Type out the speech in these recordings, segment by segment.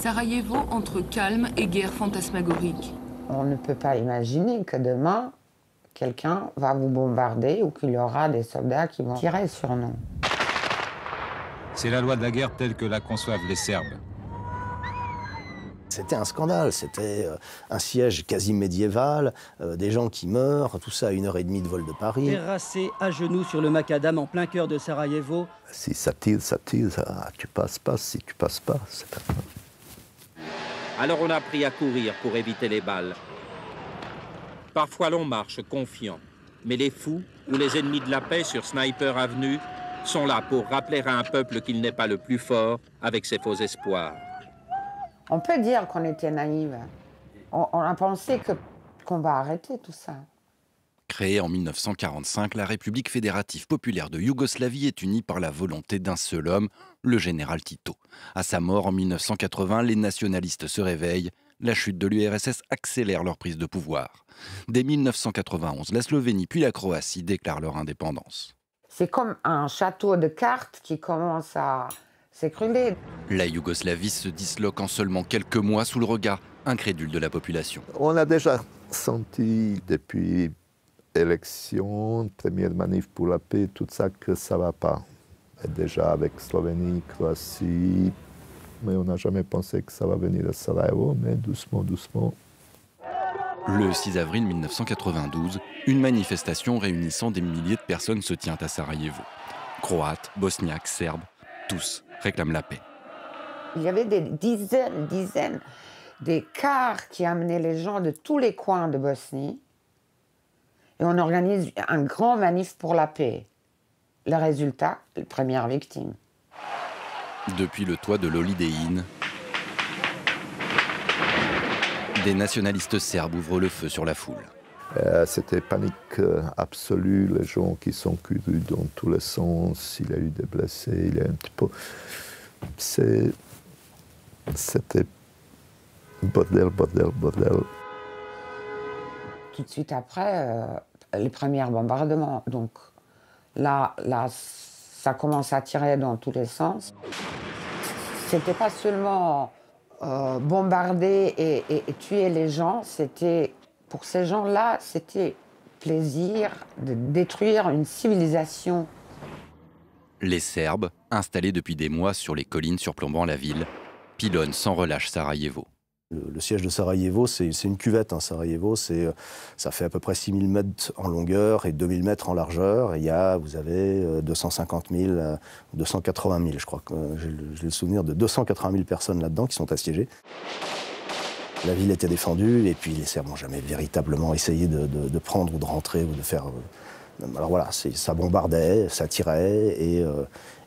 Sarajevo entre calme et guerre fantasmagorique. On ne peut pas imaginer que demain, quelqu'un va vous bombarder ou qu'il y aura des soldats qui vont tirer sur nous. C'est la loi de la guerre telle que la conçoivent les Serbes. C'était un scandale, c'était un siège quasi médiéval, des gens qui meurent, tout ça à 1h30 de vol de Paris. Terrassé à genoux sur le macadam en plein cœur de Sarajevo. Si ça tire, tu passes pas, si tu passes pas, c'est pas grave. Alors on a appris à courir pour éviter les balles. Parfois l'on marche confiant, mais les fous ou les ennemis de la paix sur Sniper Avenue sont là pour rappeler à un peuple qu'il n'est pas le plus fort avec ses faux espoirs. On peut dire qu'on était naïfs. On a pensé qu'on va arrêter tout ça. Créée en 1945, la République fédérative populaire de Yougoslavie est unie par la volonté d'un seul homme, le général Tito. À sa mort en 1980, les nationalistes se réveillent. La chute de l'URSS accélère leur prise de pouvoir. Dès 1991, la Slovénie puis la Croatie déclarent leur indépendance. C'est comme un château de cartes qui commence à s'écrouler. La Yougoslavie se disloque en seulement quelques mois sous le regard incrédule de la population. On a déjà senti depuis l'élection, première manif pour la paix, tout ça, que ça ne va pas. Et déjà avec Slovénie, Croatie, mais on n'a jamais pensé que ça va venir à Sarajevo, mais doucement, doucement. Le 6 avril 1992, une manifestation réunissant des milliers de personnes se tient à Sarajevo. Croates, bosniaques, serbes, tous réclament la paix. Il y avait des dizaines, des cars qui amenaient les gens de tous les coins de Bosnie. Et on organise un grand manif pour la paix. Le résultat, les premières victimes. Depuis le toit de l'Holiday Inn, des nationalistes serbes ouvrent le feu sur la foule. C'était panique absolue, les gens qui sont courus dans tous les sens, il y a eu des blessés, il y a un petit peu... C'était bordel, bordel, bordel. Tout de suite après, les premiers bombardements. Donc là, ça commence à tirer dans tous les sens. C'était pas seulement bombarder et tuer les gens, c'était... Pour ces gens-là, c'était plaisir de détruire une civilisation. Les Serbes, installés depuis des mois sur les collines surplombant la ville, pilonnent sans relâche Sarajevo. Le siège de Sarajevo, c'est une cuvette. Hein. Sarajevo, ça fait à peu près 6000 mètres en longueur et 2000 mètres en largeur. Et vous avez 250 000, 280 000, je crois. J'ai le souvenir de 280 000 personnes là-dedans qui sont assiégées. La ville était défendue et puis les Serbes n'ont jamais véritablement essayé de prendre ou de rentrer ou de faire... Alors voilà, ça bombardait, ça tirait et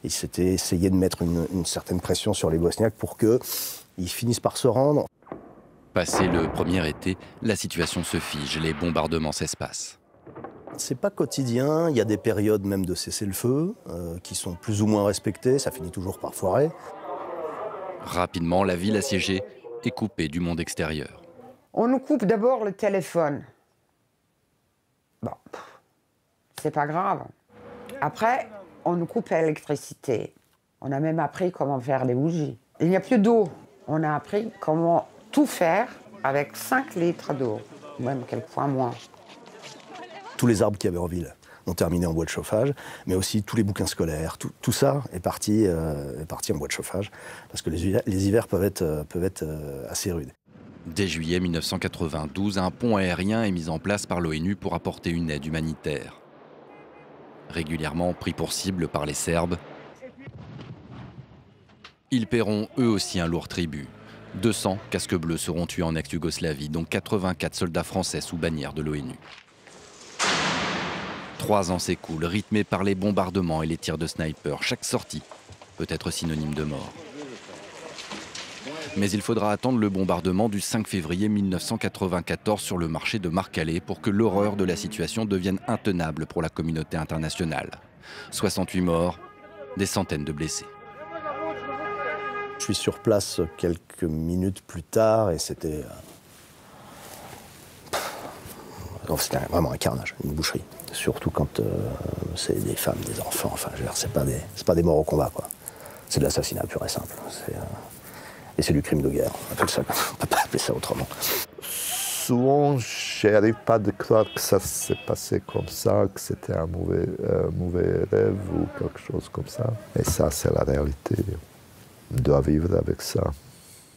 c'était essayer de mettre une certaine pression sur les Bosniaques pour qu'ils finissent par se rendre. Passé le premier été, la situation se fige, les bombardements s'espacent. C'est pas quotidien, il y a des périodes même de cessez-le-feu qui sont plus ou moins respectées, ça finit toujours par foirer. Rapidement, la ville assiégée est coupée du monde extérieur. On nous coupe d'abord le téléphone. Bon, c'est pas grave. Après, on nous coupe l'électricité. On a même appris comment faire des bougies. Il n'y a plus d'eau. On a appris comment tout faire avec 5 litres d'eau, même quelquefois moins. Tous les arbres qu'il y avait en ville ont terminé en bois de chauffage, mais aussi tous les bouquins scolaires, tout ça est parti en bois de chauffage, parce que les hivers peuvent être assez rudes. Dès juillet 1992, un pont aérien est mis en place par l'ONU pour apporter une aide humanitaire. Régulièrement pris pour cible par les Serbes, ils paieront eux aussi un lourd tribut. 200 casques bleus seront tués en ex-Yougoslavie, dont 84 soldats français sous bannière de l'ONU. 3 ans s'écoulent, rythmés par les bombardements et les tirs de sniper. Chaque sortie peut être synonyme de mort. Mais il faudra attendre le bombardement du 5 février 1994 sur le marché de Marcalé pour que l'horreur de la situation devienne intenable pour la communauté internationale. 68 morts, des centaines de blessés. Je suis sur place quelques minutes plus tard et c'était vraiment un carnage, une boucherie. Surtout quand c'est des femmes, des enfants, enfin, c'est pas des morts au combat, quoi. C'est de l'assassinat pur et simple. Et c'est du crime de guerre, on appelle ça, on ne peut pas appeler ça autrement. Souvent, je n'arrive pas de croire que ça s'est passé comme ça, que c'était un mauvais rêve ou quelque chose comme ça. Et ça, c'est la réalité. On doit vivre avec ça.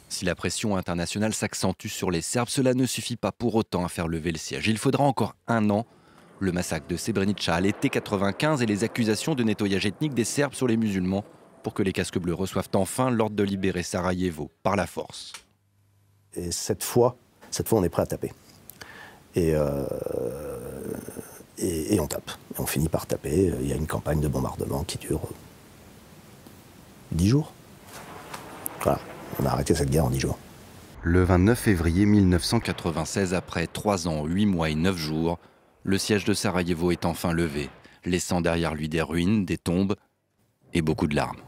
Si la pression internationale s'accentue sur les Serbes, cela ne suffit pas pour autant à faire lever le siège. Il faudra encore 1 an. Le massacre de Srebrenica à l'été 95 et les accusations de nettoyage ethnique des Serbes sur les musulmans pour que les casques bleus reçoivent enfin l'ordre de libérer Sarajevo par la force. Et cette fois, on est prêt à taper. Et on tape. Et on finit par taper. Il y a une campagne de bombardement qui dure 10 jours. Voilà, on a arrêté cette guerre en 10 jours. Le 29 février 1996, après 3 ans, 8 mois et 9 jours, le siège de Sarajevo est enfin levé, laissant derrière lui des ruines, des tombes et beaucoup de larmes.